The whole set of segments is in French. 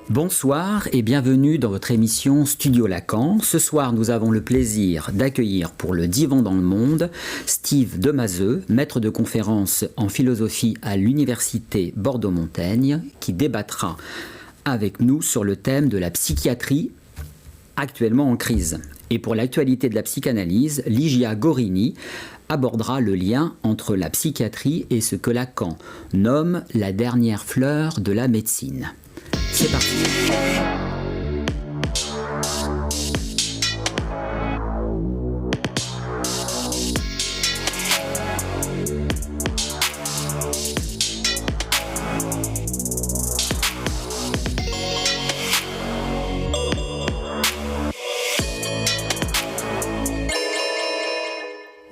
Bonsoir et bienvenue dans votre émission Studio Lacan. Ce soir, nous avons le plaisir d'accueillir pour le Divan dans le Monde Steve Demazeux, maître de conférence en philosophie à l'Université Bordeaux-Montaigne, qui débattra avec nous sur le thème de la psychiatrie actuellement en crise. Et pour l'actualité de la psychanalyse, Ligia Gorini abordera le lien entre la psychiatrie et ce que Lacan nomme la dernière fleur de la médecine. C'est parti.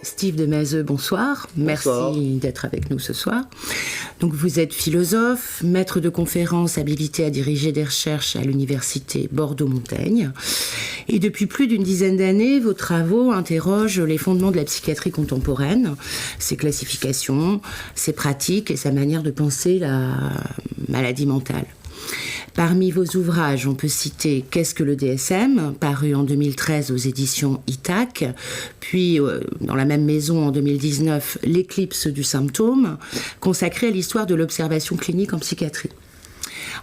Steve Demazeux, bonsoir. Bonsoir. Merci d'être avec nous ce soir. Donc vous êtes philosophe, maître de conférence habilité à diriger des recherches à l'Université Bordeaux-Montaigne. Et depuis plus d'une dizaine d'années, vos travaux interrogent les fondements de la psychiatrie contemporaine, ses classifications, ses pratiques et sa manière de penser la maladie mentale. Parmi vos ouvrages, on peut citer Qu'est-ce que le DSM, paru en 2013 aux éditions Itac, puis dans la même maison en 2019, L'éclipse du symptôme, consacré à l'histoire de l'observation clinique en psychiatrie.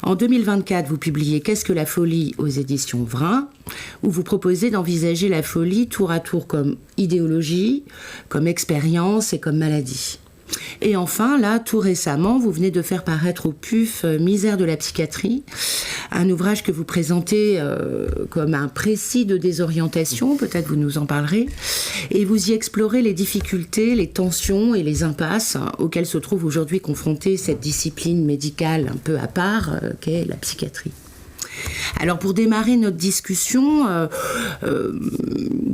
En 2024, vous publiez Qu'est-ce que la folie aux éditions Vrin, où vous proposez d'envisager la folie tour à tour comme idéologie, comme expérience et comme maladie. Et enfin, là, tout récemment, vous venez de faire paraître au PUF Misère de la psychiatrie, un ouvrage que vous présentez comme un précis de désorientation, peut-être vous nous en parlerez, et vous y explorez les difficultés, les tensions et les impasses auxquelles se trouve aujourd'hui confrontée cette discipline médicale un peu à part qu'est la psychiatrie. Alors pour démarrer notre discussion,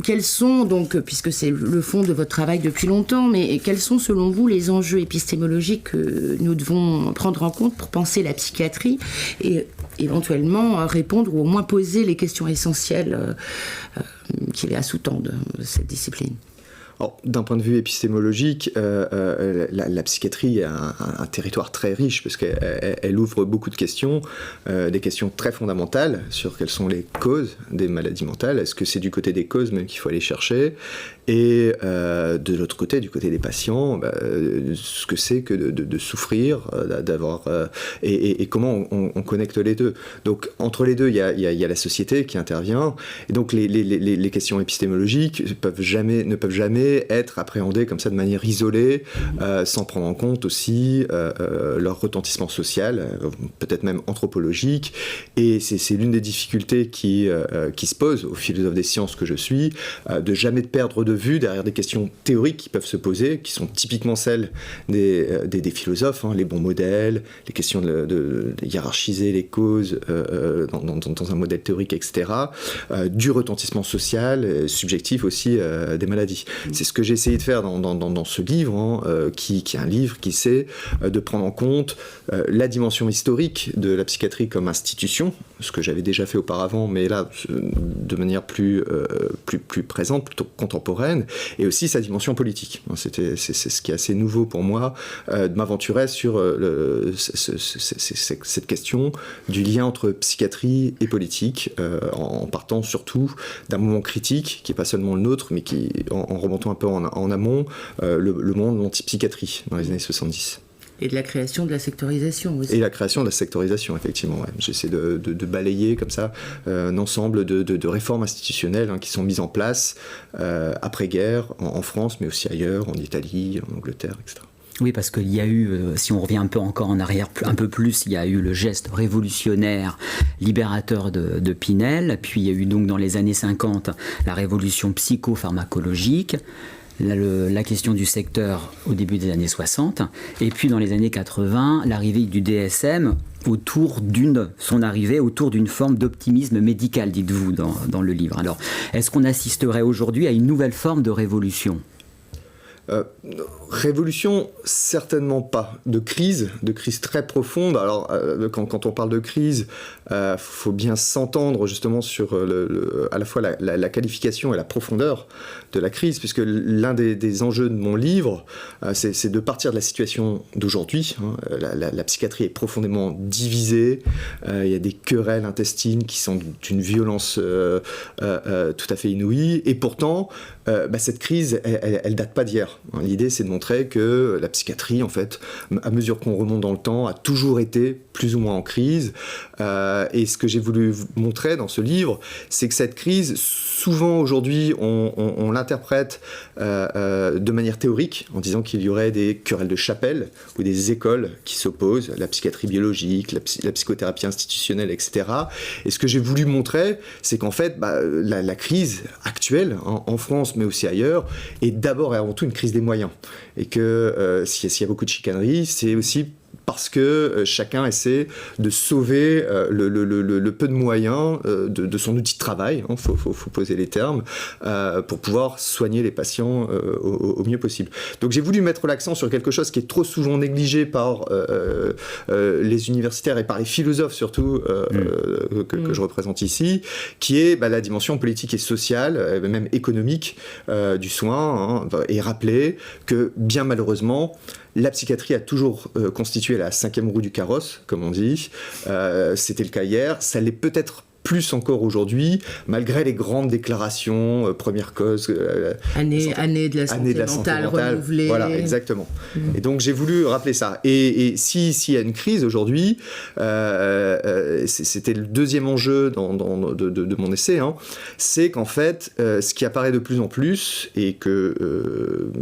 quels sont donc, puisque c'est le fond de votre travail depuis longtemps, mais quels sont selon vous les enjeux épistémologiques que nous devons prendre en compte pour penser la psychiatrie et éventuellement répondre ou au moins poser les questions essentielles qui la sous-tendent, cette discipline ? Alors, d'un point de vue épistémologique, la psychiatrie est un territoire très riche parce qu'elle ouvre beaucoup de questions, des questions très fondamentales sur quelles sont les causes des maladies mentales. Est-ce que c'est du côté des causes même qu'il faut aller chercher ? Et de l'autre côté, du côté des patients, ce que c'est que de souffrir, d'avoir et comment on connecte les deux. Donc entre les deux, il y a la société qui intervient, et donc les questions épistémologiques ne peuvent jamais être appréhendées comme ça de manière isolée, sans prendre en compte aussi leur retentissement social, peut-être même anthropologique. Et c'est l'une des difficultés qui se pose aux philosophes des sciences que je suis, de jamais perdre de vue derrière des questions théoriques qui peuvent se poser, qui sont typiquement celles des philosophes, les bons modèles, les questions de hiérarchiser les causes dans un modèle théorique, etc., du retentissement social, subjectif aussi des maladies. C'est ce que j'ai essayé de faire dans ce livre, qui est un livre qui essaie de prendre en compte la dimension historique de la psychiatrie comme institution, ce que j'avais déjà fait auparavant, mais là, de manière plus présente, plutôt contemporaine, et aussi sa dimension politique. C'est ce qui est assez nouveau pour moi, de m'aventurer sur cette question du lien entre psychiatrie et politique, en partant surtout d'un moment critique, qui n'est pas seulement le nôtre, mais qui, en remontant un peu en amont, le monde de l'antipsychiatrie dans les années 70. Et de la création de la sectorisation aussi. Et la création de la sectorisation, effectivement. Ouais. J'essaie de balayer comme ça un ensemble de réformes institutionnelles qui sont mises en place après-guerre, en France, mais aussi ailleurs, en Italie, en Angleterre, etc. Oui, parce qu'il y a eu, si on revient un peu encore en arrière, un peu plus, il y a eu le geste révolutionnaire, libérateur de Pinel, puis il y a eu donc dans les années 50 la révolution psychopharmacologique, la question du secteur au début des années 60, et puis dans les années 80, l'arrivée du DSM autour d'une forme d'optimisme médical, dites-vous dans le livre. Alors, est-ce qu'on assisterait aujourd'hui à une nouvelle forme de révolution ? Révolution, certainement pas. De crise très profonde. Alors, quand on parle de crise, faut bien s'entendre justement sur à la fois la qualification et la profondeur de la crise, puisque l'un des enjeux de mon livre, c'est de partir de la situation d'aujourd'hui. La psychiatrie est profondément divisée. Il y a des querelles intestines qui sont d'une violence tout à fait inouïe. Et pourtant, cette crise, elle date pas d'hier. L'idée, c'est de montrer que la psychiatrie, en fait, à mesure qu'on remonte dans le temps, a toujours été plus ou moins en crise. Et ce que j'ai voulu montrer dans ce livre, c'est que cette crise, souvent aujourd'hui, on l'interprète de manière théorique, en disant qu'il y aurait des querelles de chapelle ou des écoles qui s'opposent, la psychiatrie biologique, la psychothérapie institutionnelle, etc. Et ce que j'ai voulu montrer, c'est qu'en fait, la crise actuelle, en France, mais aussi ailleurs, est d'abord et avant tout une crise des moyens. Et que s'il y a beaucoup de chicanerie, c'est aussi parce que chacun essaie de sauver le peu de moyens de son outil de travail, faut poser les termes, pour pouvoir soigner les patients au mieux possible. Donc j'ai voulu mettre l'accent sur quelque chose qui est trop souvent négligé par les universitaires et par les philosophes surtout que je représente ici, qui est la dimension politique et sociale, même économique du soin, et rappeler que bien malheureusement, la psychiatrie a toujours constitué la cinquième roue du carrosse, comme on dit. C'était le cas hier. Ça l'est peut-être plus encore aujourd'hui, malgré les grandes déclarations, première cause... année de la santé mentale renouvelée. Voilà, exactement. Et donc j'ai voulu rappeler ça. Et s'il y a une crise aujourd'hui, c'était le deuxième enjeu de mon essai, c'est qu'en fait, ce qui apparaît de plus en plus, et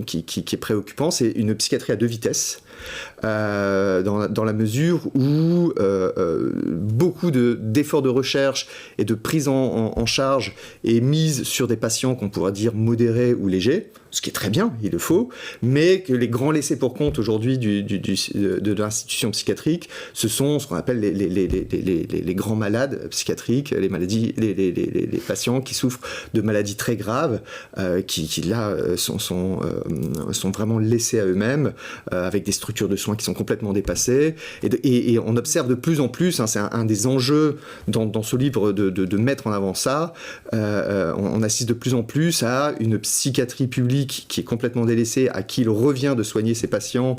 qui est préoccupant, c'est une psychiatrie à deux vitesses. Dans la mesure où beaucoup d'efforts de recherche et de prise en charge est mise sur des patients qu'on pourrait dire modérés ou légers, ce qui est très bien, il le faut, mais que les grands laissés pour compte aujourd'hui de l'institution psychiatrique, ce sont ce qu'on appelle les grands malades psychiatriques, les patients qui souffrent de maladies très graves, qui là sont vraiment laissés à eux-mêmes, avec des structures de soins qui sont complètement dépassées, et on observe de plus en plus, c'est un des enjeux dans ce livre de mettre en avant ça, on assiste de plus en plus à une psychiatrie publique qui est complètement délaissée, à qui il revient de soigner ces patients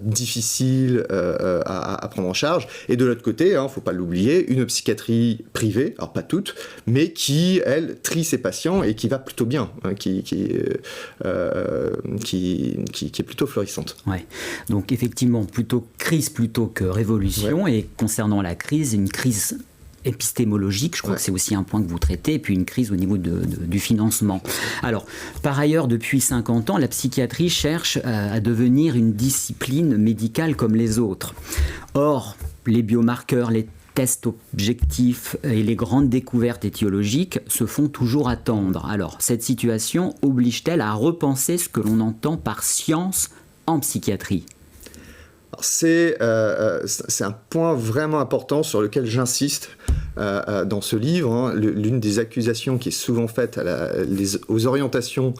difficiles à prendre en charge, et de l'autre côté, faut pas l'oublier, une psychiatrie privée, alors pas toutes, mais qui, elle, trie ses patients et qui va plutôt bien, qui est plutôt florissante. Ouais. Donc effectivement, plutôt crise plutôt que révolution, et concernant la crise, une crise épistémologique, je crois que c'est aussi un point que vous traitez, et puis une crise au niveau du financement. Alors, par ailleurs, depuis 50 ans, la psychiatrie cherche à devenir une discipline médicale comme les autres. Or, les biomarqueurs, les tests objectifs et les grandes découvertes étiologiques se font toujours attendre. Alors, cette situation oblige-t-elle à repenser ce que l'on entend par science en psychiatrie ? C'est un point vraiment important sur lequel j'insiste dans ce livre. L'une des accusations qui est souvent faite aux orientations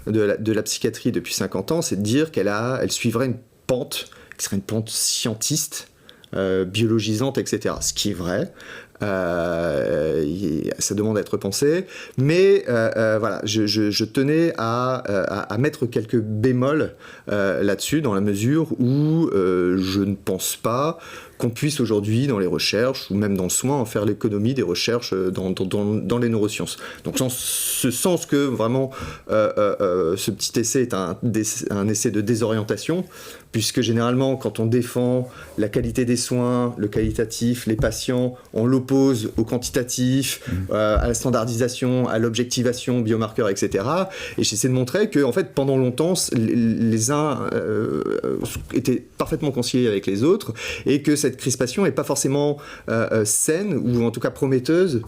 de la psychiatrie depuis 50 ans, c'est de dire qu'elle suivrait une pente qui serait une pente scientiste, biologisante, etc. Ce qui est vrai. Ça demande à être pensé, mais voilà, je tenais à mettre quelques bémols là-dessus, dans la mesure où je ne pense pas qu'on puisse aujourd'hui, dans les recherches, ou même dans le soin, en faire l'économie des recherches dans les neurosciences. Donc, dans ce sens que, vraiment, ce petit essai est un essai de désorientation, puisque généralement, quand on défend la qualité des soins, le qualitatif, les patients, on l'oppose au quantitatif, à la standardisation, à l'objectivation, biomarqueurs, etc. Et j'essaie de montrer que, en fait, pendant longtemps, les uns étaient parfaitement conciliés avec les autres, et que cette cette crispation n'est pas forcément saine, ou en tout cas prometteuse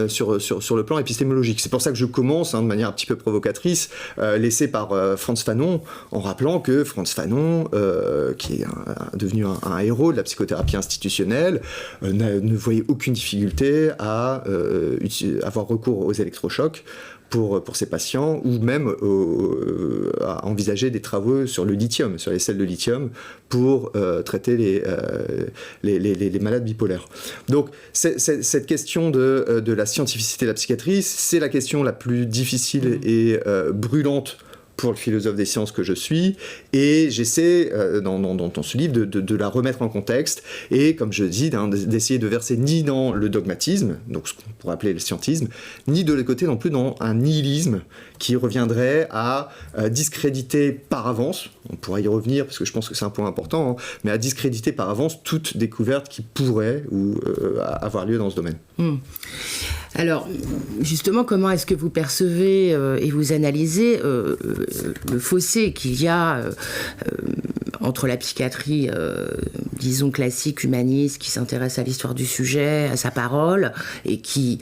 sur le plan épistémologique. C'est pour ça que je commence, de manière un petit peu provocatrice, laissé par Frantz Fanon, en rappelant que Frantz Fanon, qui est devenu un héros de la psychothérapie institutionnelle, ne voyait aucune difficulté à avoir recours aux électrochocs pour ces patients, ou même à envisager des travaux sur le lithium, sur les sels de lithium, pour traiter les malades bipolaires. Donc cette question de la scientificité de la psychiatrie, c'est la question la plus difficile et brûlante pour le philosophe des sciences que je suis, et j'essaie dans ce livre de la remettre en contexte, et comme je dis, d'essayer de verser ni dans le dogmatisme, donc ce qu'on pourrait appeler le scientisme, ni de l'autre côté non plus dans un nihilisme qui reviendrait à discréditer par avance, on pourrait y revenir parce que je pense que c'est un point important, mais à discréditer par avance toute découverte qui pourrait avoir lieu dans ce domaine. Alors, justement, comment est-ce que vous percevez et vous analysez le fossé qu'il y a entre la psychiatrie, disons, classique, humaniste, qui s'intéresse à l'histoire du sujet, à sa parole, et qui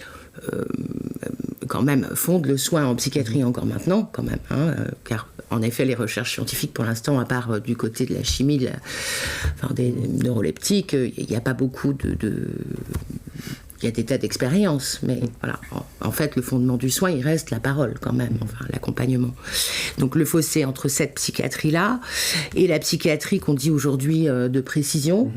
quand même fonde le soin en psychiatrie encore maintenant, quand même, car en effet les recherches scientifiques pour l'instant, à part du côté de la chimie, des neuroleptiques, il n'y a pas beaucoup il y a des tas d'expériences, mais voilà. En fait, le fondement du soin, il reste la parole quand même, enfin l'accompagnement. Donc le fossé entre cette psychiatrie-là et la psychiatrie qu'on dit aujourd'hui de précision,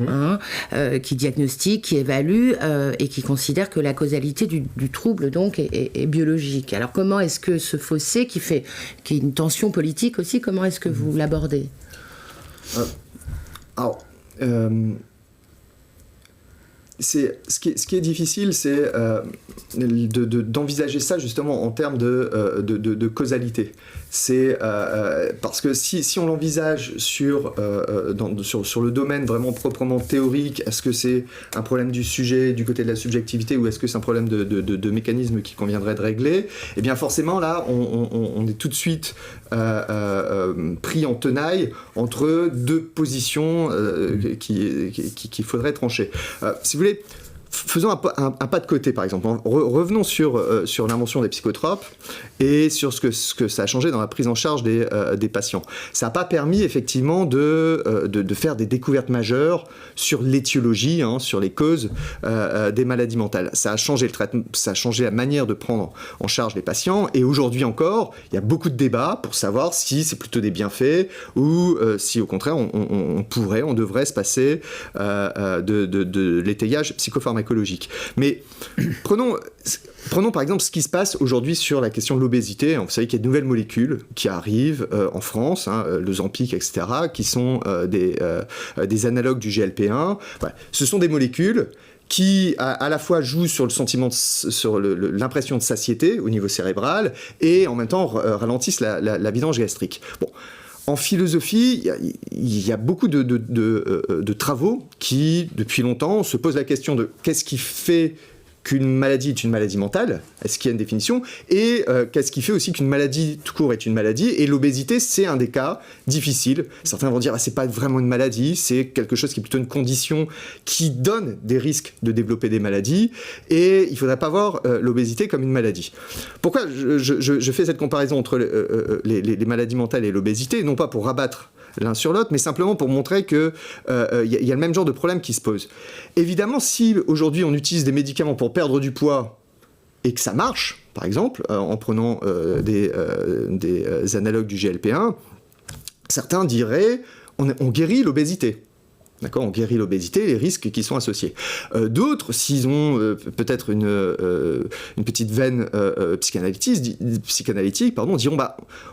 qui diagnostique, qui évalue et qui considère que la causalité du trouble donc est biologique. Alors comment est-ce que ce fossé qui est une tension politique aussi, comment est-ce que vous l'abordez ? Ce qui est difficile, c'est d'envisager ça justement en termes de causalité. C'est parce que si on l'envisage sur le domaine vraiment proprement théorique, est-ce que c'est un problème du sujet, du côté de la subjectivité, ou est-ce que c'est un problème de mécanisme qui conviendrait de régler ? Eh bien forcément là, on est tout de suite pris en tenaille entre deux positions qu'il faudrait trancher. Si vous voulez, faisons un pas de côté, par exemple. Revenons sur l'invention des psychotropes et sur ce que ça a changé dans la prise en charge des patients. Ça n'a pas permis, effectivement, de faire des découvertes majeures sur l'étiologie, sur les causes des maladies mentales. Ça a changé le traitement, ça a changé la manière de prendre en charge les patients, et aujourd'hui encore, il y a beaucoup de débats pour savoir si c'est plutôt des bienfaits ou si, au contraire, on devrait se passer de l'étayage psychopharmacologique. Mais prenons par exemple ce qui se passe aujourd'hui sur la question de l'obésité. Vous savez qu'il y a de nouvelles molécules qui arrivent en France, le Ozempic, etc., qui sont des analogues du GLP-1. Voilà. Ce sont des molécules qui à la fois jouent sur le sentiment, sur l'impression de satiété au niveau cérébral, et en même temps ralentissent la vidange gastrique. Bon. En philosophie, il y a beaucoup de travaux qui, depuis longtemps, se posent la question de qu'est-ce qui fait qu'une maladie est une maladie mentale, est-ce qu'il y a une définition, et qu'est-ce qui fait aussi qu'une maladie tout court est une maladie, et l'obésité, c'est un des cas difficiles. Certains vont dire, c'est pas vraiment une maladie, c'est quelque chose qui est plutôt une condition qui donne des risques de développer des maladies, et il faudrait pas voir l'obésité comme une maladie. Pourquoi je fais cette comparaison entre les maladies mentales et l'obésité, non pas pour rabattre l'un sur l'autre, mais simplement pour montrer qu'il y a le même genre de problème qui se pose. Évidemment, si aujourd'hui on utilise des médicaments pour perdre du poids et que ça marche, par exemple, en prenant des analogues du GLP-1, certains diraient on guérit l'obésité. D'accord, on guérit l'obésité, les risques qui sont associés. D'autres, s'ils ont peut-être une petite veine psychanalytique, diront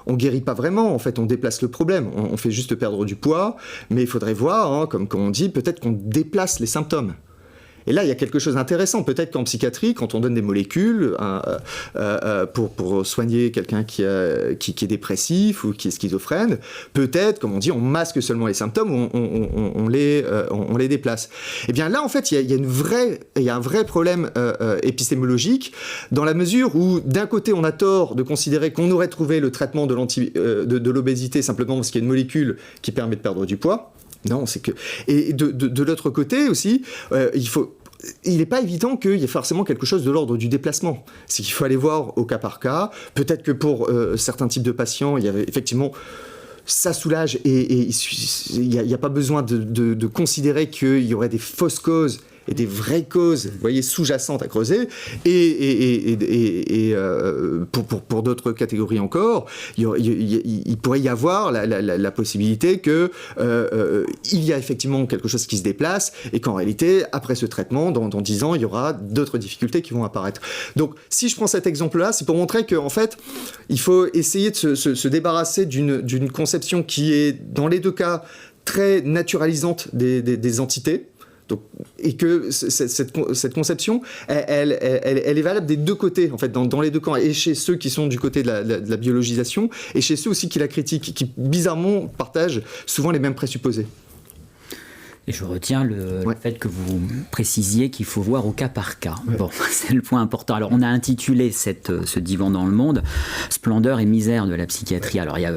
on guérit pas vraiment, en fait, on déplace le problème, on fait juste perdre du poids, mais il faudrait voir, comme on dit, peut-être qu'on déplace les symptômes. Et là, il y a quelque chose d'intéressant. Peut-être qu'en psychiatrie, quand on donne des molécules pour soigner quelqu'un qui est dépressif ou qui est schizophrène, peut-être, comme on dit, on masque seulement les symptômes, ou on les déplace. Et bien là, en fait, il y a un vrai problème épistémologique, dans la mesure où, d'un côté, on a tort de considérer qu'on aurait trouvé le traitement de l'obésité simplement parce qu'il y a une molécule qui permet de perdre du poids. Non, c'est que... Et de l'autre côté aussi, il n'est pas évident qu'il y ait forcément quelque chose de l'ordre du déplacement. C'est qu'il faut aller voir au cas par cas. Peut-être que pour certains types de patients, il y avait effectivement... Ça soulage et il n'y a pas besoin de considérer qu'il y aurait des fausses causes et des vraies causes, vous voyez, sous-jacentes à creuser. Et pour d'autres catégories encore, il pourrait y avoir la possibilité que il y a effectivement quelque chose qui se déplace et qu'en réalité, après ce traitement, dans 10 ans, il y aura d'autres difficultés qui vont apparaître. Donc, si je prends cet exemple-là, c'est pour montrer qu'en fait, il faut essayer de se débarrasser d'une conception qui est, dans les deux cas, très naturalisante des entités. Donc, et que cette conception, elle est valable des deux côtés, en fait, dans les deux camps, et chez ceux qui sont du côté de la biologisation, et chez ceux aussi qui la critiquent, qui bizarrement partagent souvent les mêmes présupposés. Et je retiens le fait que vous précisiez qu'il faut voir au cas par cas. Ouais. Bon, c'est le point important. Alors, on a intitulé ce divan dans le monde « Splendeur et misère de la psychiatrie ». Alors, il y a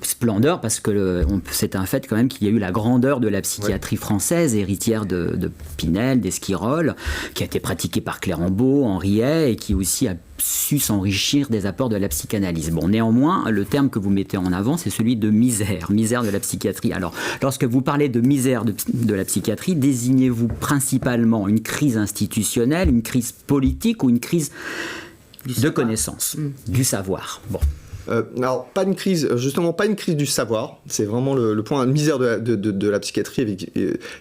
splendeur parce que c'est un fait quand même qu'il y a eu la grandeur de la psychiatrie française, héritière de Pinel, d'Esquirol, qui a été pratiquée par Clérambault, Henriet, et qui aussi a su s'enrichir des apports de la psychanalyse. Bon, néanmoins, le terme que vous mettez en avant, c'est celui de misère de la psychiatrie. Alors, lorsque vous parlez de misère de la psychiatrie, désignez-vous principalement une crise institutionnelle, une crise politique ou une crise de connaissance, du savoir? Bon. Alors, pas une crise du savoir, c'est vraiment le point. Misère de la psychiatrie,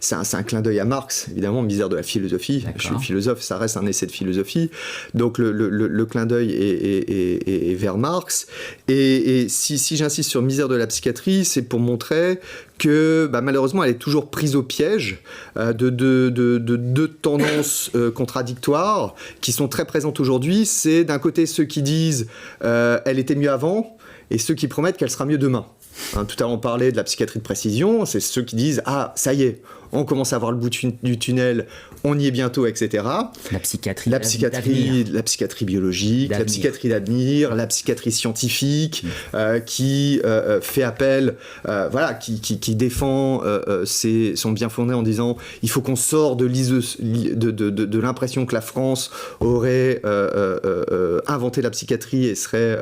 c'est un clin d'œil à Marx, évidemment, misère de la philosophie. D'accord. Je suis philosophe, ça reste un essai de philosophie. Donc, le clin d'œil est vers Marx. Et si j'insiste sur misère de la psychiatrie, c'est pour montrer que malheureusement elle est toujours prise au piège de deux tendances contradictoires qui sont très présentes aujourd'hui. C'est d'un côté ceux qui disent elle était mieux avant et ceux qui promettent qu'elle sera mieux demain. Tout à l'heure on parlait de la psychiatrie de précision, c'est ceux qui disent ah ça y est, on commence à voir le bout du tunnel, on y est bientôt, etc. La psychiatrie biologique, la psychiatrie d'avenir, la psychiatrie scientifique, qui fait appel, qui défend son bien fondé en disant il faut qu'on sorte de l'impression que la France aurait inventé la psychiatrie et serait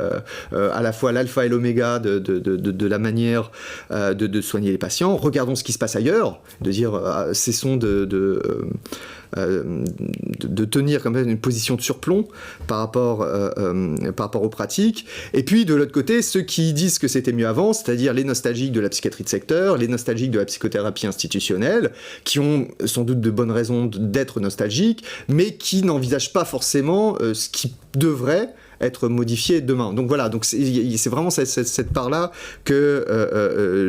à la fois l'alpha et l'oméga de la manière de soigner les patients. Regardons ce qui se passe ailleurs, de dire cessons de tenir quand même une position de surplomb par rapport aux pratiques. Et puis de l'autre côté, ceux qui disent que c'était mieux avant, c'est-à-dire les nostalgiques de la psychiatrie de secteur, les nostalgiques de la psychothérapie institutionnelle, qui ont sans doute de bonnes raisons d'être nostalgiques, mais qui n'envisagent pas forcément ce qui devrait être modifié demain. Donc voilà, donc c'est vraiment cette part-là que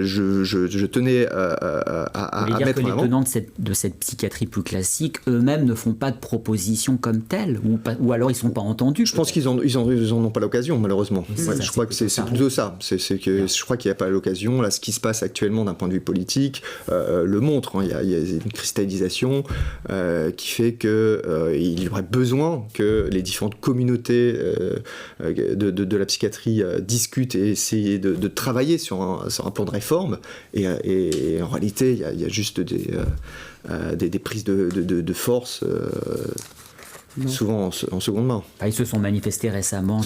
je tenais à mettre en avant. Les tenants de cette psychiatrie plus classique, eux-mêmes ne font pas de propositions comme telles, ou alors ils ne sont pas entendus. Je pense qu'ils en ont pas l'occasion, malheureusement. Je crois que c'est plutôt ça. Je crois qu'il n'y a pas l'occasion. Là, ce qui se passe actuellement d'un point de vue politique le montre. Il y a une cristallisation qui fait qu'il y aurait besoin que les différentes communautés de la psychiatrie discutent et essayent de travailler sur un plan de réforme. Et en réalité, il y a juste des prises de force souvent en seconde main. Ils se sont manifestés récemment.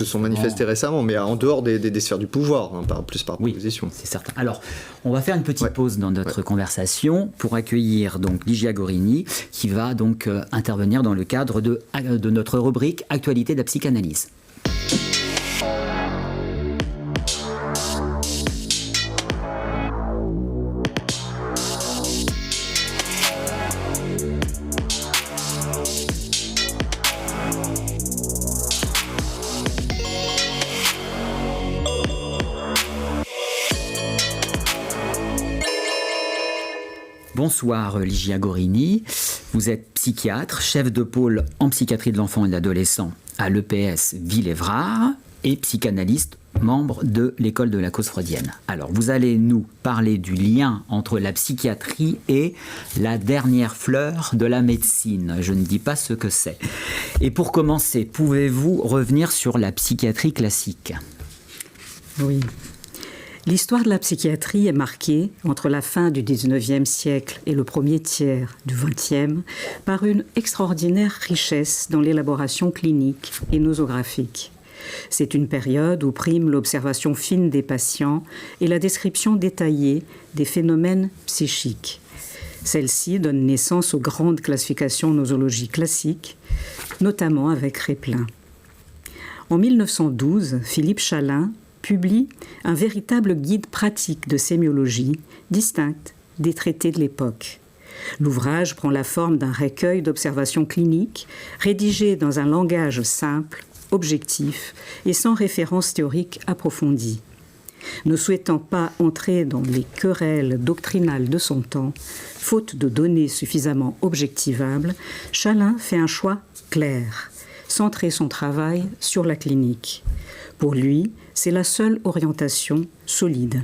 Mais en dehors des sphères du pouvoir, plus par proposition. Oui, c'est certain. Alors, on va faire une petite pause dans notre conversation pour accueillir donc Ligia Gorini, qui va donc intervenir dans le cadre de notre rubrique Actualité de la psychanalyse. Bonsoir Ligia Gorini, vous êtes psychiatre, chef de pôle en psychiatrie de l'enfant et de l'adolescent à l'EPS Ville-Évrard et psychanalyste, membre de l'école de la cause freudienne. Alors, vous allez nous parler du lien entre la psychiatrie et la dernière fleur de la médecine. Je ne dis pas ce que c'est. Et pour commencer, pouvez-vous revenir sur la psychiatrie classique ? Oui. L'histoire de la psychiatrie est marquée, entre la fin du XIXe siècle et le premier tiers du XXe, par une extraordinaire richesse dans l'élaboration clinique et nosographique. C'est une période où prime l'observation fine des patients et la description détaillée des phénomènes psychiques. Celle-ci donne naissance aux grandes classifications nosologiques classiques, notamment avec Replin. En 1912, Philippe Chalin publie un véritable guide pratique de sémiologie, distincte des traités de l'époque. L'ouvrage prend la forme d'un recueil d'observations cliniques rédigé dans un langage simple, objectif et sans référence théorique approfondie. Ne souhaitant pas entrer dans les querelles doctrinales de son temps, faute de données suffisamment objectivables, Chalin fait un choix clair, centrer son travail sur la clinique. Pour lui, c'est la seule orientation solide.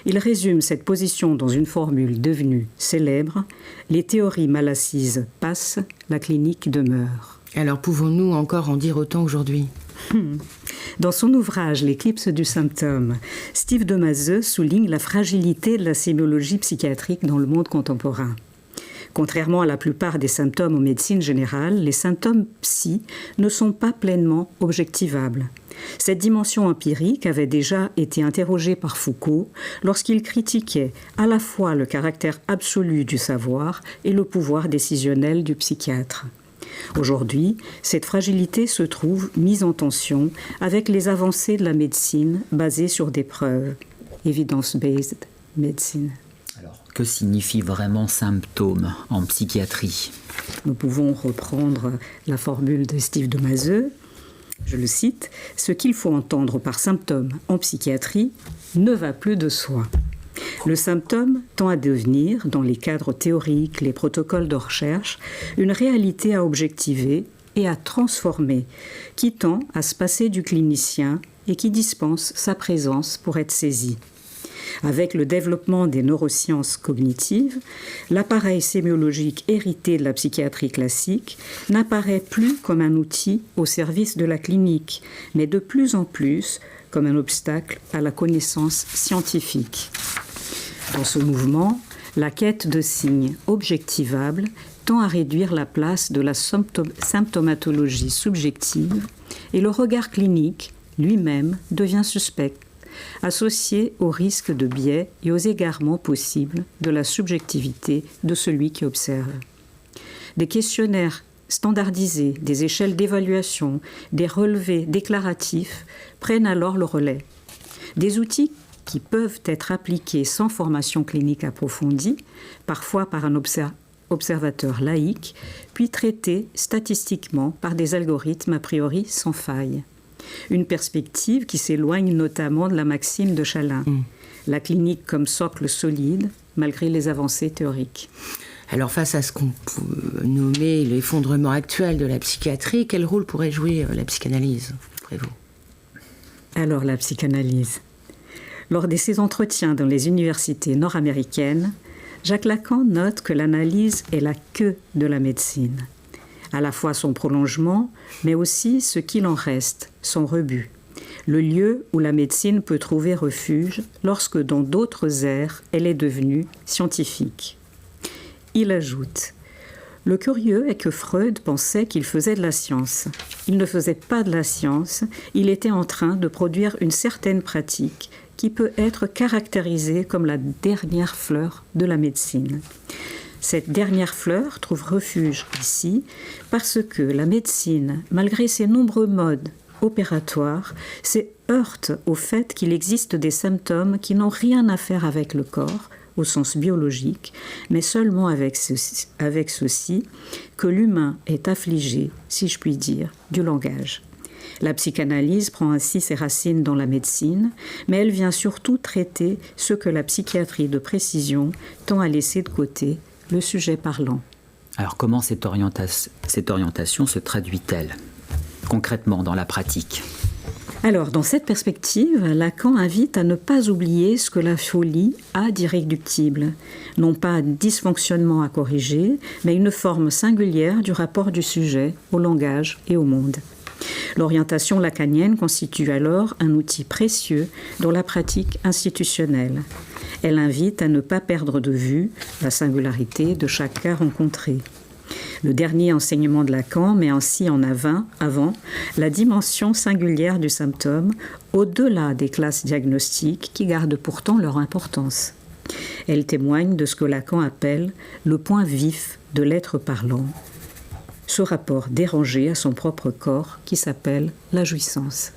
Il résume cette position dans une formule devenue célèbre : les théories mal assises passent, la clinique demeure. Alors pouvons-nous encore en dire autant aujourd'hui ? Dans son ouvrage « L'éclipse du symptôme », Steve de Mazeux souligne la fragilité de la sémiologie psychiatrique dans le monde contemporain. Contrairement à la plupart des symptômes en médecine générale, les symptômes psy ne sont pas pleinement objectivables. Cette dimension empirique avait déjà été interrogée par Foucault lorsqu'il critiquait à la fois le caractère absolu du savoir et le pouvoir décisionnel du psychiatre. Aujourd'hui, cette fragilité se trouve mise en tension avec les avancées de la médecine basées sur des preuves, evidence-based medicine. Alors, que signifie vraiment symptôme en psychiatrie ? Nous pouvons reprendre la formule de Steve de Mazeux. Je le cite, « Ce qu'il faut entendre par symptôme en psychiatrie ne va plus de soi. Le symptôme tend à devenir, dans les cadres théoriques, les protocoles de recherche, une réalité à objectiver et à transformer, qui tend à se passer du clinicien et qui dispense sa présence pour être saisi. Avec le développement des neurosciences cognitives, l'appareil sémiologique hérité de la psychiatrie classique n'apparaît plus comme un outil au service de la clinique, mais de plus en plus comme un obstacle à la connaissance scientifique. Dans ce mouvement, la quête de signes objectivables tend à réduire la place de la symptomatologie subjective et le regard clinique lui-même devient suspect, associé au risque de biais et aux égarements possibles de la subjectivité de celui qui observe. Des questionnaires standardisés, des échelles d'évaluation, des relevés déclaratifs prennent alors le relais. Des outils qui peuvent être appliqués sans formation clinique approfondie, parfois par un observateur laïque, puis traités statistiquement par des algorithmes a priori sans faille. Une perspective qui s'éloigne notamment de la maxime de Chalin. La clinique comme socle solide, malgré les avancées théoriques. Alors face à ce qu'on peut nommer l'effondrement actuel de la psychiatrie, quel rôle pourrait jouer la psychanalyse, d'après vous ? Alors la psychanalyse. Lors de ses entretiens dans les universités nord-américaines, Jacques Lacan note que l'analyse est la queue de la médecine. À la fois son prolongement, mais aussi ce qu'il en reste, son rebut. Le lieu où la médecine peut trouver refuge lorsque dans d'autres aires, elle est devenue scientifique. Il ajoute « Le curieux est que Freud pensait qu'il faisait de la science. Il ne faisait pas de la science, il était en train de produire une certaine pratique qui peut être caractérisée comme la dernière fleur de la médecine. Cette dernière fleur trouve refuge ici parce que la médecine, malgré ses nombreux modes opératoires, se heurte au fait qu'il existe des symptômes qui n'ont rien à faire avec le corps, au sens biologique, mais seulement avec ceci que l'humain est affligé, si je puis dire, du langage. La psychanalyse prend ainsi ses racines dans la médecine, mais elle vient surtout traiter ce que la psychiatrie de précision tend à laisser de côté, le sujet parlant. Alors comment cette orientation se traduit-elle concrètement dans la pratique ? Alors, dans cette perspective, Lacan invite à ne pas oublier ce que la folie a d'irréductible. Non pas un dysfonctionnement à corriger, mais une forme singulière du rapport du sujet au langage et au monde. L'orientation lacanienne constitue alors un outil précieux dans la pratique institutionnelle. Elle invite à ne pas perdre de vue la singularité de chaque cas rencontré. Le dernier enseignement de Lacan met ainsi en avant la dimension singulière du symptôme au-delà des classes diagnostiques qui gardent pourtant leur importance. Elle témoigne de ce que Lacan appelle le point vif de l'être parlant, ce rapport dérangé à son propre corps qui s'appelle la jouissance.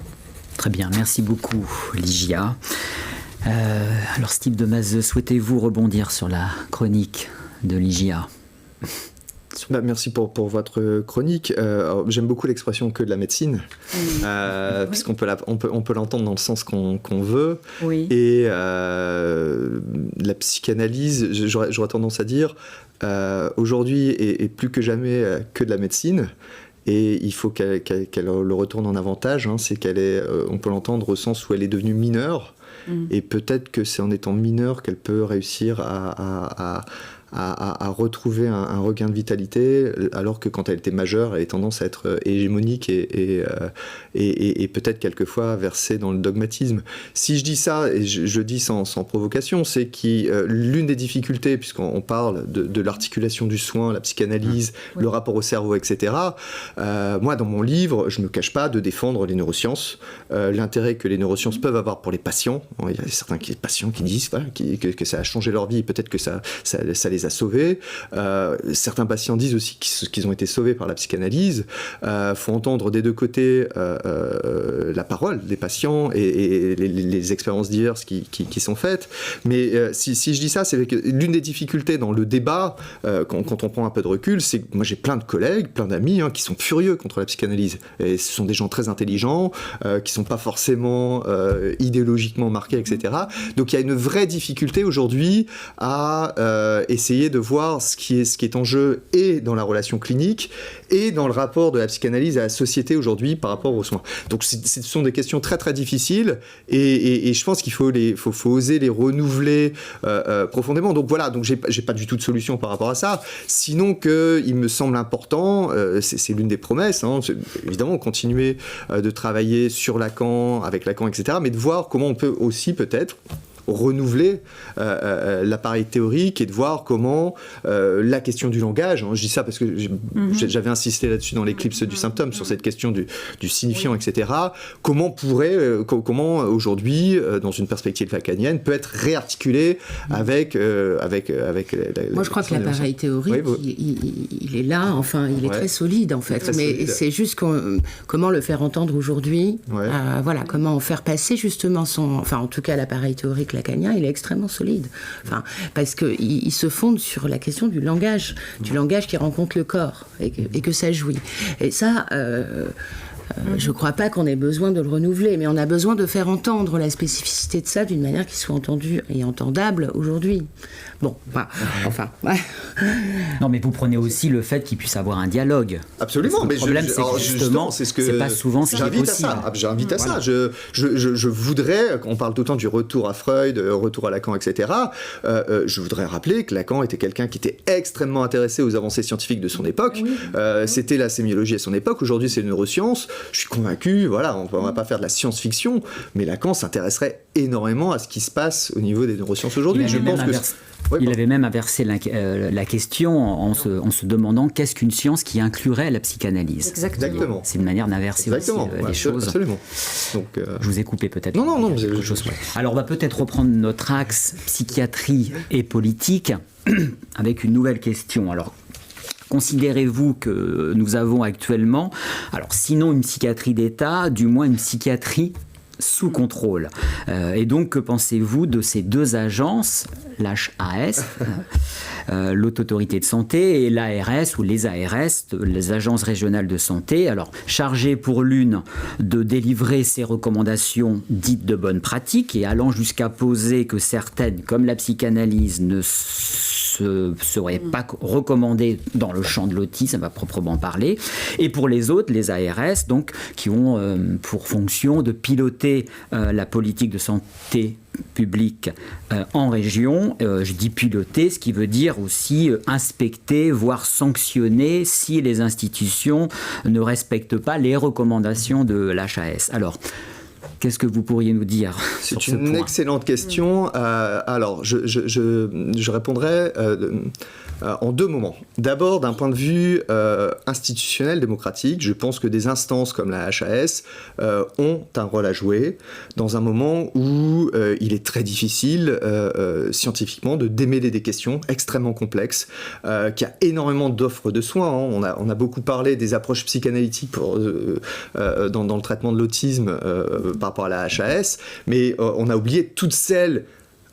Très bien, merci beaucoup Ligia. Alors Steve de Mazeux, souhaitez-vous rebondir sur la chronique de Ligia ? Merci pour votre chronique. J'aime beaucoup l'expression que de la médecine, puisqu'on peut l'entendre dans le sens qu'on veut. Oui. Et la psychanalyse, j'aurais tendance à dire, aujourd'hui est plus que jamais que de la médecine. Et il faut qu'elle le retourne en avantage. C'est on peut l'entendre au sens où elle est devenue mineure. Et peut-être que c'est en étant mineure qu'elle peut réussir à retrouver un regain de vitalité, alors que quand elle était majeure, elle a tendance à être hégémonique et peut-être quelquefois versée dans le dogmatisme. Si je dis ça, et je dis sans provocation, c'est que l'une des difficultés, puisqu'on parle de l'articulation du soin, la psychanalyse, le rapport au cerveau, etc., moi, dans mon livre, je ne me cache pas de défendre les neurosciences, l'intérêt que les neurosciences peuvent avoir pour les patients. Il y a certains patients qui disent que ça a changé leur vie, peut-être que ça les a sauvés. Certains patients disent aussi qu'ils ont été sauvés par la psychanalyse. Faut entendre des deux côtés la parole des patients et les expériences diverses qui sont faites. Mais si je dis ça, c'est que l'une des difficultés dans le débat, quand on prend un peu de recul, c'est que moi j'ai plein de collègues, plein d'amis qui sont furieux contre la psychanalyse. Et ce sont des gens très intelligents, qui sont pas forcément idéologiquement marqués, etc. Donc il y a une vraie difficulté aujourd'hui à essayer de voir ce qui est en jeu et dans la relation clinique et dans le rapport de la psychanalyse à la société aujourd'hui par rapport aux soins. Donc ce sont des questions très très difficiles et je pense qu'il faut oser les renouveler profondément. Donc voilà, donc j'ai pas du tout de solution par rapport à ça. Sinon il me semble important, c'est l'une des promesses, évidemment continuer de travailler sur Lacan, avec Lacan, etc., mais de voir comment on peut aussi peut-être renouveler l'appareil théorique et de voir comment la question du langage, je dis ça parce que j'avais insisté là-dessus dans l'éclipse du symptôme, sur cette question du signifiant, etc., comment aujourd'hui, dans une perspective lacanienne, peut être réarticulé avec moi je crois que l'appareil théorique, il est là, enfin il est très solide en fait, mais c'est juste comment le faire entendre aujourd'hui, voilà, comment en faire passer justement en tout cas l'appareil théorique lacanien, il est extrêmement solide. Parce qu'il se fonde sur la question du langage qui rencontre le corps et que ça jouit. Et ça, je ne crois pas qu'on ait besoin de le renouveler, mais on a besoin de faire entendre la spécificité de ça d'une manière qui soit entendue et entendable aujourd'hui. Bon, Non, mais vous prenez aussi le fait qu'il puisse avoir un dialogue. Absolument, mais le problème, c'est que justement, c'est pas souvent ce qui est possible. J'invite à ça. Je voudrais, on parle tout le temps du retour à Freud, retour à Lacan, etc. Je voudrais rappeler que Lacan était quelqu'un qui était extrêmement intéressé aux avancées scientifiques de son époque. C'était la sémiologie à son époque. Aujourd'hui, c'est les neurosciences. Je suis convaincu, voilà, on va pas faire de la science-fiction, mais Lacan s'intéresserait énormément à ce qui se passe au niveau des neurosciences aujourd'hui. Il avait même inversé la question en se demandant qu'est-ce qu'une science qui inclurait la psychanalyse. Exactement. C'est une manière d'inverser aussi les choses. Absolument. Donc, je vous ai coupé peut-être. Non. Alors on va peut-être reprendre notre axe psychiatrie et politique avec une nouvelle question. Alors, considérez-vous que nous avons actuellement, alors sinon une psychiatrie d'État, du moins une psychiatrie sous contrôle. Et donc, que pensez-vous de ces deux agences, l'HAS, l'Haute-Autorité de Santé, et l'ARS, ou les ARS, les agences régionales de santé, alors chargées pour l'une de délivrer ces recommandations dites de bonne pratique, et allant jusqu'à poser que certaines, comme la psychanalyse, ne se ne serait pas recommandé dans le champ de l'autisme à proprement parler. Et pour les autres, les ARS, donc, qui ont pour fonction de piloter la politique de santé publique en région, je dis piloter, ce qui veut dire aussi inspecter, voire sanctionner si les institutions ne respectent pas les recommandations de l'HAS. Alors, qu'est-ce que vous pourriez nous dire sur ce point ? C'est une excellente question. Alors, je répondrai en deux moments. D'abord, d'un point de vue institutionnel, démocratique, je pense que des instances comme la HAS ont un rôle à jouer dans un moment où il est très difficile scientifiquement de démêler des questions extrêmement complexes, qu'il y a énormément d'offres de soins. Hein. On a beaucoup parlé des approches psychanalytiques dans le traitement de l'autisme par rapport à la HAS, mais on a oublié toutes celles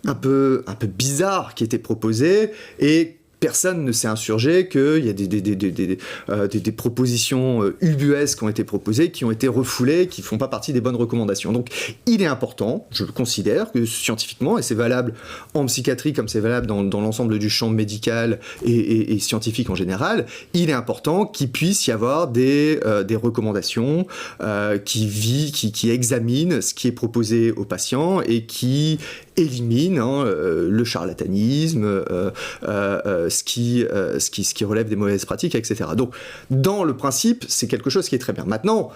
un peu bizarres qui étaient proposées, et personne ne s'est insurgé qu'il y a des propositions ubuesques qui ont été proposées, qui ont été refoulées, qui ne font pas partie des bonnes recommandations. Donc il est important, je considère, que scientifiquement, et c'est valable en psychiatrie comme c'est valable dans l'ensemble du champ médical et scientifique en général, il est important qu'il puisse y avoir des recommandations qui examinent ce qui est proposé aux patients et qui élimine le charlatanisme, ce qui relève des mauvaises pratiques, etc. Donc, dans le principe, c'est quelque chose qui est très bien. Maintenant,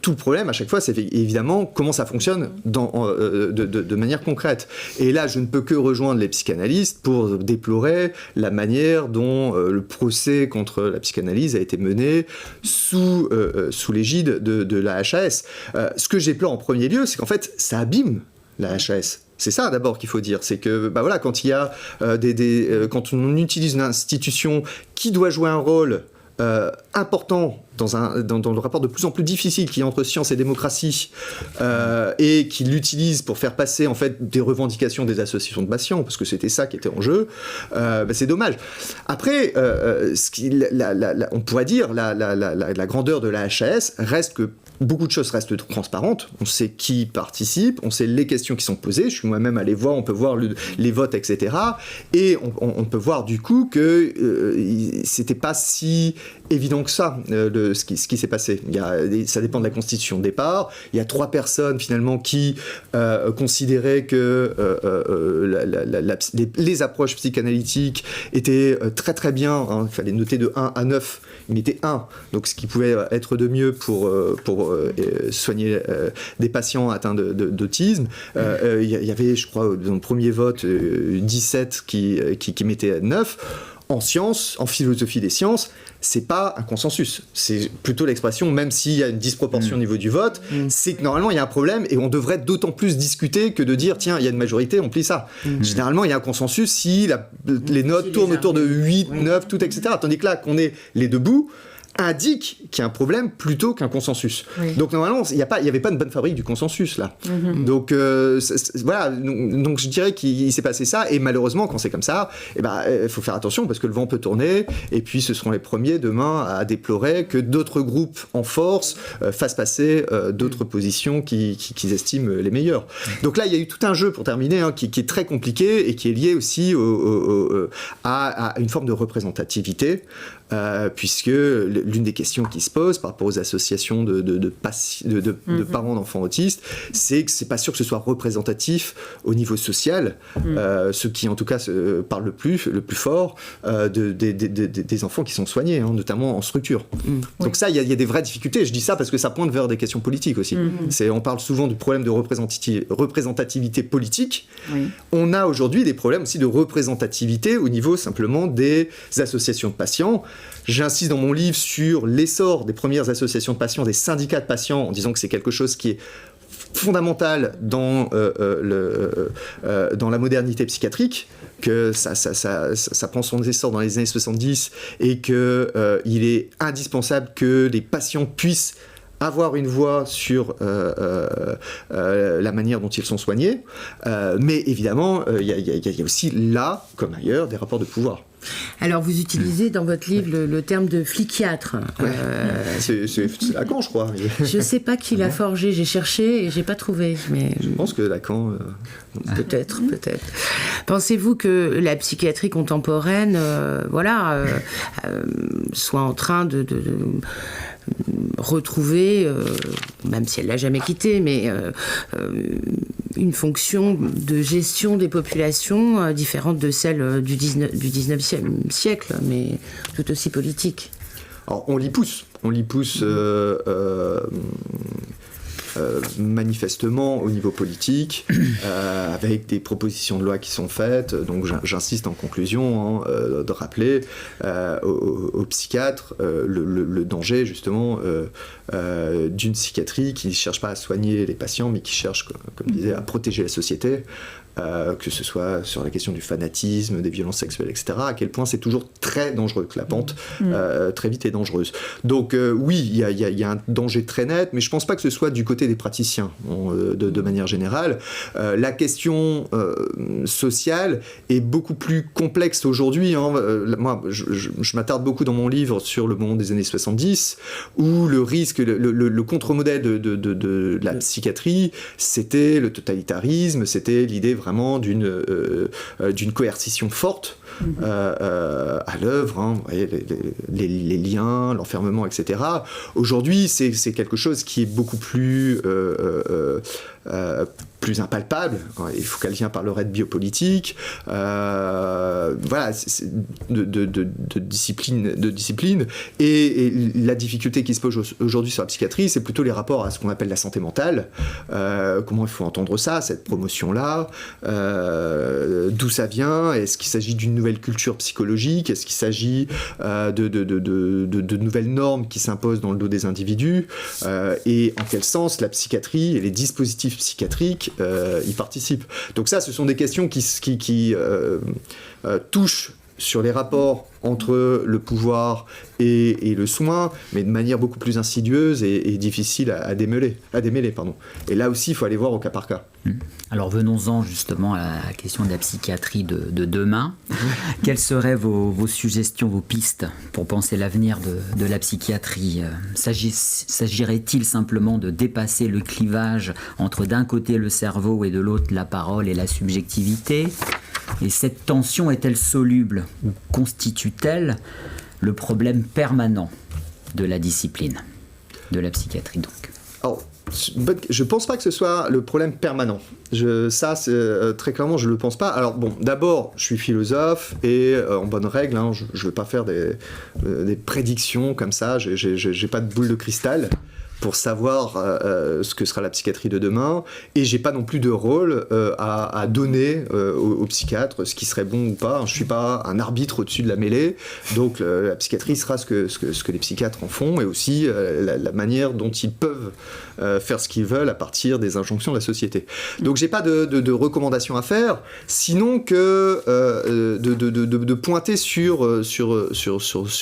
tout le problème à chaque fois, c'est évidemment comment ça fonctionne de manière concrète. Et là, je ne peux que rejoindre les psychanalystes pour déplorer la manière dont le procès contre la psychanalyse a été mené sous l'égide de la HAS. Ce que je déplore en premier lieu, c'est qu'en fait, ça abîme la HAS. C'est ça d'abord qu'il faut dire, c'est que quand il y a quand on utilise une institution qui doit jouer un rôle important dans le rapport de plus en plus difficile qui est entre science et démocratie, et qui l'utilise pour faire passer en fait des revendications des associations de patients, parce que c'était ça qui était en jeu, c'est dommage. Après, on pourrait dire la grandeur de la HAS reste que beaucoup de choses restent transparentes, on sait qui participe, on sait les questions qui sont posées, je suis moi-même allé voir, on peut voir les votes, etc. Et on peut voir du coup que c'était pas si évident que ça, ce qui s'est passé. Ça dépend de la constitution de départ, il y a 3 personnes finalement qui considéraient que les approches psychanalytiques étaient très très bien, hein, il fallait noter de 1 à 9, il mettait 1, donc ce qui pouvait être de mieux pour soigner des patients atteints d'autisme. Il y avait, je crois, dans le premier vote, 17 qui mettaient 9. En sciences, en philosophie des sciences, c'est pas un consensus. C'est plutôt l'expression, même s'il y a une disproportion au niveau du vote, c'est que normalement il y a un problème et on devrait d'autant plus discuter que de dire tiens, il y a une majorité, on plie ça. Généralement, il y a un consensus si les notes tournent autour de 8, 9, tout, etc. Tandis que là, qu'on est les deux bouts, indique qu'il y a un problème plutôt qu'un consensus. Oui. Donc normalement, il n'y avait pas une bonne fabrique du consensus là. Donc voilà, donc je dirais qu'il s'est passé ça, et malheureusement quand c'est comme ça, faut faire attention parce que le vent peut tourner, et puis ce seront les premiers demain à déplorer que d'autres groupes en force fassent passer d'autres positions qu'ils estiment les meilleures. Donc là, il y a eu tout un jeu, pour terminer, qui est très compliqué et qui est lié aussi à une forme de représentativité, puisque l'une des questions qui se posent par rapport aux associations de parents d'enfants autistes, c'est que c'est pas sûr que ce soit représentatif au niveau social, ceux qui en tout cas parlent le plus fort des enfants qui sont soignés, hein, notamment en structure. Donc ça, il y a des vraies difficultés. Je dis ça parce que ça pointe vers des questions politiques aussi. On parle souvent du problème de représentativité politique. On a aujourd'hui des problèmes aussi de représentativité au niveau simplement des associations de patients. J'insiste dans mon livre sur l'essor des premières associations de patients, des syndicats de patients, en disant que c'est quelque chose qui est fondamental dans la modernité psychiatrique, que ça prend son essor dans les années 70 et qu'il est indispensable que les patients puissent avoir une voix sur la manière dont ils sont soignés, mais évidemment, il y a aussi là, comme ailleurs, des rapports de pouvoir. Alors, vous utilisez dans votre livre le terme de fliquiatre. Ouais. C'est Lacan, je crois. Je ne sais pas qui l'a forgé, j'ai cherché et j'ai pas trouvé. Mais... Je pense que Lacan... Peut-être. Pensez-vous que la psychiatrie contemporaine, soit en train de retrouver, même si elle l'a jamais quitté, mais une fonction de gestion des populations différente de celle du 19e siècle, mais tout aussi politique? Alors, on l'y pousse manifestement au niveau politique, avec des propositions de loi qui sont faites. Donc j'insiste en conclusion de rappeler aux psychiatres le danger justement d'une psychiatrie qui ne cherche pas à soigner les patients, mais qui cherche, comme je disais, à protéger la société. Que ce soit sur la question du fanatisme, des violences sexuelles, etc., à quel point c'est toujours très dangereux, que la pente très vite est dangereuse. Donc oui, il y a un danger très net, mais je ne pense pas que ce soit du côté des praticiens, de manière générale. La question sociale est beaucoup plus complexe aujourd'hui. Moi, je m'attarde beaucoup dans mon livre sur le moment des années 70, où le risque, le contre-modèle de la psychiatrie, c'était le totalitarisme, c'était l'idée vraiment d'une coercition forte à l'œuvre, vous voyez, les liens, l'enfermement, etc. Aujourd'hui, c'est quelque chose qui est beaucoup plus impalpable. Il faut qu'elle vienne parlerait de biopolitique, voilà, de discipline. Et la difficulté qui se pose aujourd'hui sur la psychiatrie, c'est plutôt les rapports à ce qu'on appelle la santé mentale. Comment il faut entendre ça, cette promotion-là, d'où ça vient, est-ce qu'il s'agit d'une nouvelle culture psychologique, est-ce qu'il s'agit de nouvelles normes qui s'imposent dans le dos des individus, et en quel sens la psychiatrie et les dispositifs psychiatriques y participent. Donc ça, ce sont des questions qui touchent sur les rapports entre le pouvoir et le soin, mais de manière beaucoup plus insidieuse et difficile à démêler. Et là aussi, il faut aller voir au cas par cas. Alors venons-en justement à la question de la psychiatrie de demain. Quelles seraient vos suggestions, vos pistes pour penser l'avenir de la psychiatrie? S'agirait-il simplement de dépasser le clivage entre d'un côté le cerveau et de l'autre la parole et la subjectivité? Et cette tension est-elle soluble ou constitue-t-elle le problème permanent de la discipline, de la psychiatrie donc? Alors, je ne pense pas que ce soit le problème permanent. Très clairement, je ne le pense pas. Alors bon, d'abord, je suis philosophe et en bonne règle, je ne veux pas faire des prédictions comme ça. J'ai pas de boule de cristal pour savoir ce que sera la psychiatrie de demain, et j'ai pas non plus de rôle à donner aux psychiatres ce qui serait bon ou pas. Je suis pas un arbitre au-dessus de la mêlée, donc la psychiatrie sera ce que les psychiatres en font, et aussi la manière dont ils peuvent faire ce qu'ils veulent à partir des injonctions de la société. Donc j'ai pas de recommandations à faire, sinon que de pointer sur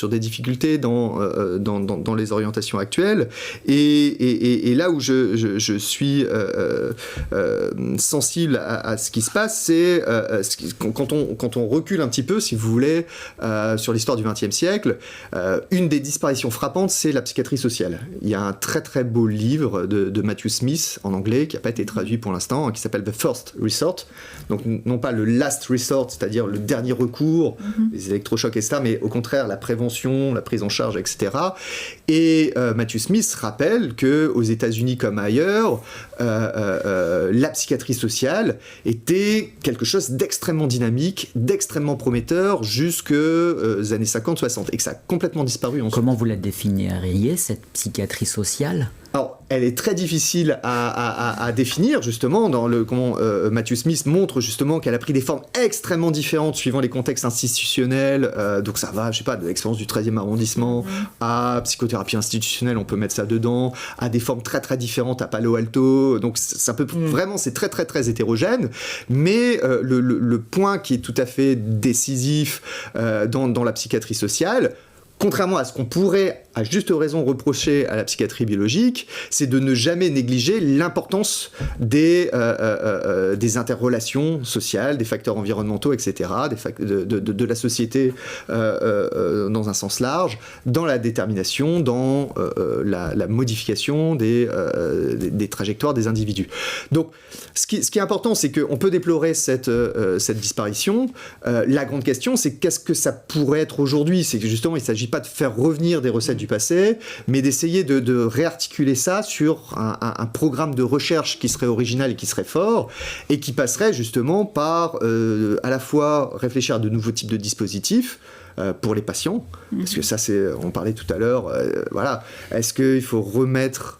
des difficultés dans les orientations actuelles, et là où je suis sensible à ce qui se passe, c'est quand on recule un petit peu, si vous voulez, sur l'histoire du XXe siècle, une des disparitions frappantes, c'est la psychiatrie sociale. Il y a un très très beau livre de Matthew Smith en anglais, qui n'a pas été traduit pour l'instant, qui s'appelle The First Resort, donc non pas le last resort, c'est-à-dire le dernier recours, les électrochocs, etc., mais au contraire la prévention, la prise en charge, etc. Et Matthew Smith rappelle qu'aux États-Unis comme ailleurs, la psychiatrie sociale était quelque chose d'extrêmement dynamique, d'extrêmement prometteur jusqu'aux années 50-60, et que ça a complètement disparu ensuite. Comment vous la définiriez, cette psychiatrie sociale ? Alors, elle est très difficile à définir, justement, comment Matthew Smith montre justement qu'elle a pris des formes extrêmement différentes suivant les contextes institutionnels, donc ça va, je sais pas, de l'expérience du 13e arrondissement à psychothérapie institutionnelle, on peut mettre ça dedans, à des formes très très différentes à Palo Alto, donc ça peut vraiment, c'est très très très hétérogène, mais le point qui est tout à fait décisif dans la psychiatrie sociale, contrairement à ce qu'on pourrait à juste raison reproché à la psychiatrie biologique, c'est de ne jamais négliger l'importance des interrelations sociales, des facteurs environnementaux, etc., de la société dans un sens large, dans la détermination, dans la modification des trajectoires des individus. Donc, ce qui est important, c'est qu'on peut déplorer cette disparition. La grande question, c'est qu'est-ce que ça pourrait être aujourd'hui? C'est que justement, il ne s'agit pas de faire revenir des recettes du passé, mais d'essayer de réarticuler ça sur un programme de recherche qui serait original et qui serait fort, et qui passerait justement par à la fois réfléchir à de nouveaux types de dispositifs, pour les patients, parce que ça, on parlait tout à l'heure, voilà, est-ce qu'il faut remettre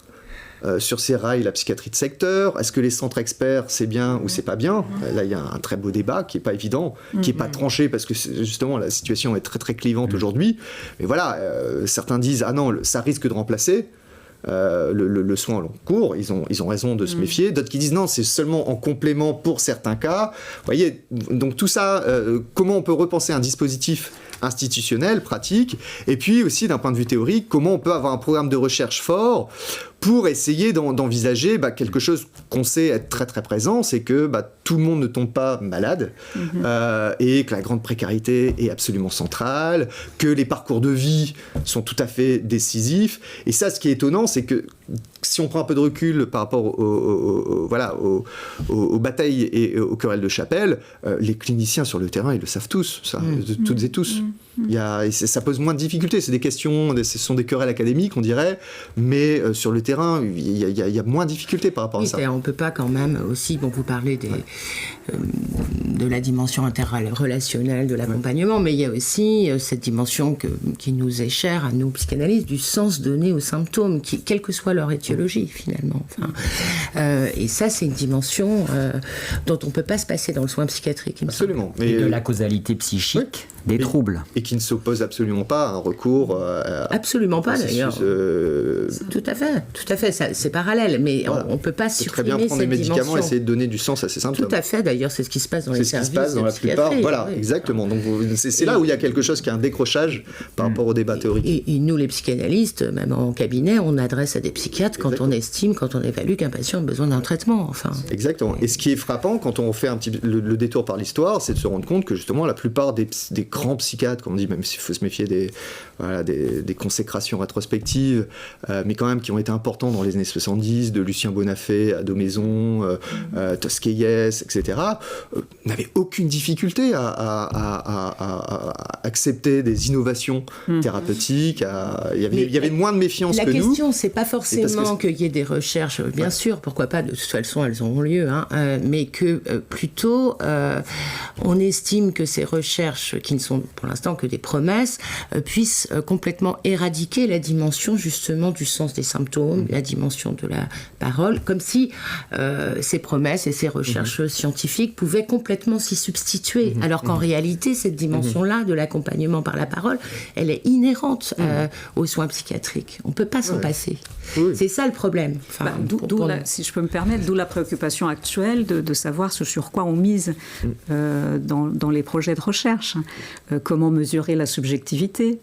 sur ces rails la psychiatrie de secteur? Est-ce que les centres experts, c'est bien ou c'est pas bien? Là, il y a un très beau débat qui n'est pas évident, qui n'est pas tranché, parce que justement, la situation est très très clivante aujourd'hui. Mais voilà, certains disent, ah non, ça risque de remplacer le soin au long cours, ils ont raison de se méfier. D'autres qui disent non, c'est seulement en complément pour certains cas. Vous voyez, donc tout ça, comment on peut repenser un dispositif institutionnel, pratique, et puis aussi d'un point de vue théorique, comment on peut avoir un programme de recherche fort pour essayer d'envisager quelque chose qu'on sait être très très présent, c'est que tout le monde ne tombe pas malade, et que la grande précarité est absolument centrale, que les parcours de vie sont tout à fait décisifs. Et ça, ce qui est étonnant, c'est que si on prend un peu de recul par rapport aux batailles et aux querelles de chapelle, les cliniciens sur le terrain, ils le savent tous, ça, toutes et tous. Ça pose moins de difficultés, c'est des questions, ce sont des querelles académiques, on dirait, mais sur le terrain, il y a moins de difficultés par rapport à ça. On ne peut pas quand même aussi, vous parlez de la dimension interrelationnelle de l'accompagnement, mais il y a aussi cette dimension qui nous est chère à nous psychanalystes, du sens donné aux symptômes, quelle que soit leur étiologie finalement. Et ça, c'est une dimension dont on ne peut pas se passer dans le soin psychiatrique. Absolument. Et de la causalité psychique des troubles. Et qui ne s'oppose absolument pas à un recours... absolument pas d'ailleurs. Tout à fait, c'est parallèle, mais on ne peut pas supprimer cette dimension. Très bien prendre des médicaments et essayer de donner du sens à ces symptômes. Tout à fait, d'ailleurs, c'est ce qui se passe dans les services. C'est ce qui se passe dans la plupart. Voilà, oui. Exactement. Donc c'est là où il y a quelque chose qui a un décrochage par rapport au débat théorique. Et nous, les psychanalystes, même en cabinet, on adresse à des psychiatres quand on estime, quand on évalue qu'un patient a besoin d'un traitement. Exactement. Et ce qui est frappant, quand on fait le détour par l'histoire, c'est de se rendre compte que justement, la plupart des grands psychiatres, comme on dit, même s'il faut se méfier des consécrations rétrospectives, mais quand même qui ont été importants dans les années 70, de Lucien Bonafé à Daumaison, Tosquelles, etc., n'avaient aucune difficulté à accepter des innovations thérapeutiques. Il y avait moins de méfiance que nous. La question, c'est pas forcément qu'il y ait des recherches, bien sûr, pourquoi pas, de toute façon, elles auront lieu, mais que plutôt, on estime que ces recherches, qui ne sont pour l'instant que des promesses, puissent complètement éradiquer la dimension justement du sens des symptômes, la dimension de la parole, comme si ces promesses et ces recherches scientifiques pouvaient complètement s'y substituer, alors qu'en réalité, cette dimension-là de l'accompagnement par la parole, elle est inhérente aux soins psychiatriques. On ne peut pas s'en passer. Oui. C'est ça le problème. Si je peux me permettre, d'où la préoccupation actuelle de savoir ce sur quoi on mise dans les projets de recherche. Comment mesurer la subjectivité,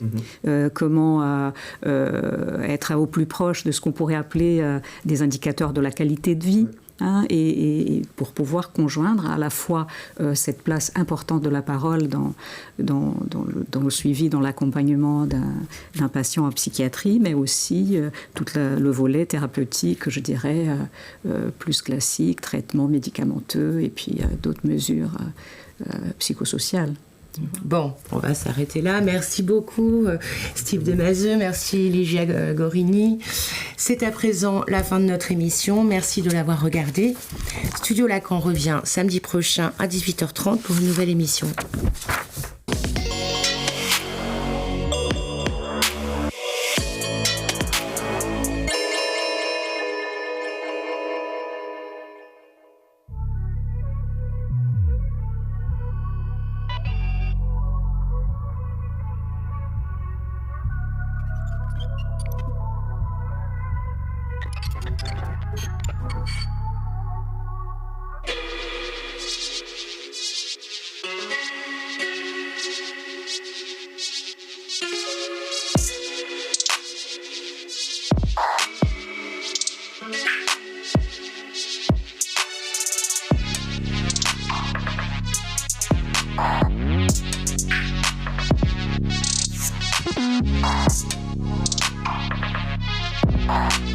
comment être au plus proche de ce qu'on pourrait appeler des indicateurs de la qualité de vie. Et pour pouvoir conjoindre à la fois cette place importante de la parole dans le suivi, dans l'accompagnement d'un patient en psychiatrie, mais aussi tout le volet thérapeutique, je dirais, plus classique, traitement médicamenteux et puis d'autres mesures psychosociales. Bon, on va s'arrêter là. Merci beaucoup Steve de Mazeux, merci Ligia Gorini. C'est à présent la fin de notre émission. Merci de l'avoir regardé. Studio Lacan revient samedi prochain à 18h30 pour une nouvelle émission. Bye.